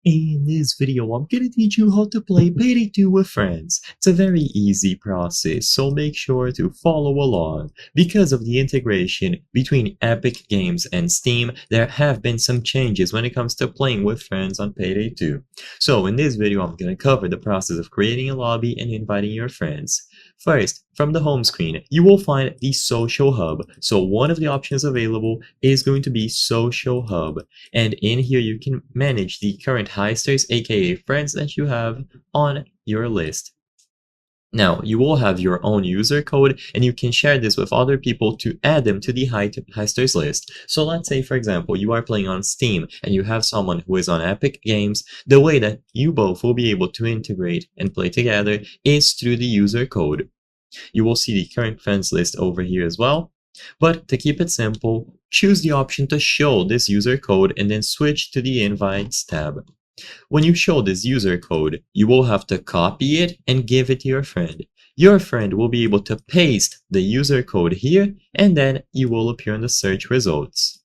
In this video, I'm gonna teach you how to play Payday 2 with friends. It's a very easy process, so make sure to follow along. Because of the integration between Epic Games and Steam, there have been some changes when it comes to playing with friends on Payday 2. So in this video, I'm gonna cover the process of creating a lobby and inviting your friends. First, from the home screen, you will find the Social Hub. So one of the options available is going to be Social Hub. And in here you can manage the current heisters, aka friends that you have on your list. Now, you will have your own user code and you can share this with other people to add them to the heisters list. So let's say, for example, you are playing on Steam and you have someone who is on Epic Games. The way that you both will be able to integrate and play together is through the user code. You will see the current friends list over here as well. But to keep it simple, choose the option to show this user code and then switch to the Invites tab. When you show this user code, you will have to copy it and give it to your friend. Your friend will be able to paste the user code here and then you will appear in the search results.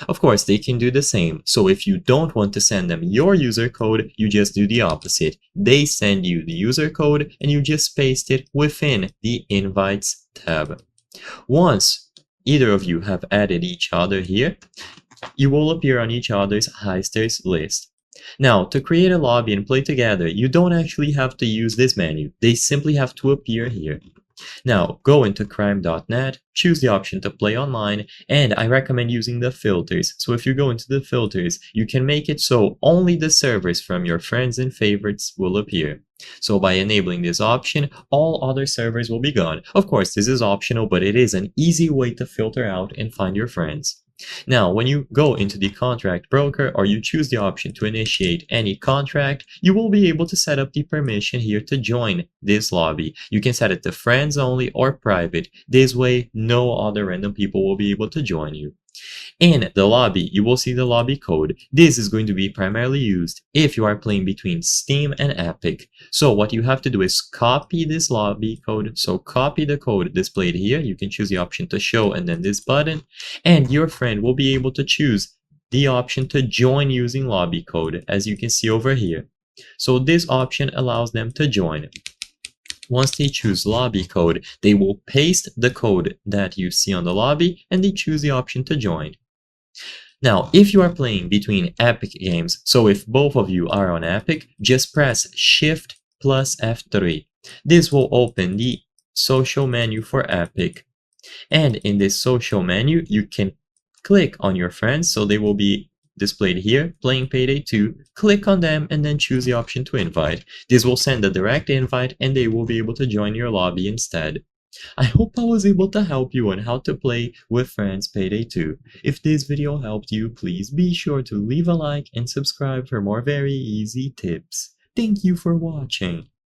Of course, they can do the same, so if you don't want to send them your user code, you just do the opposite. They send you the user code and you just paste it within the Invites tab. Once either of you have added each other here, you will appear on each other's heisters list. Now, to create a lobby and play together, you don't actually have to use this menu. They simply have to appear here. Now, go into crime.net, choose the option to play online, and I recommend using the filters. So if you go into the filters, you can make it so only the servers from your friends and favorites will appear. So by enabling this option, all other servers will be gone. Of course, this is optional, but it is an easy way to filter out and find your friends. Now, when you go into the contract broker or you choose the option to initiate any contract, you will be able to set up the permission here to join this lobby. You can set it to friends only or private. This way, no other random people will be able to join you. In the lobby, you will see the lobby code. This is going to be primarily used if you are playing between Steam and Epic. So what you have to do is copy this lobby code. So copy the code displayed here. You can choose the option to show and then this button. And your friend will be able to choose the option to join using lobby code, as you can see over here. So this option allows them to join. Once they choose lobby code, they will paste the code that you see on the lobby and they choose the option to join. Now, if you are playing between Epic Games, so if both of you are on Epic, just press Shift plus F3. This will open the social menu for Epic. And in this social menu, you can click on your friends, so they will be displayed here, playing Payday 2, click on them and then choose the option to invite. This will send a direct invite and they will be able to join your lobby instead. I hope I was able to help you on how to play with friends Payday 2. If this video helped you, please be sure to leave a like and subscribe for more very easy tips. Thank you for watching.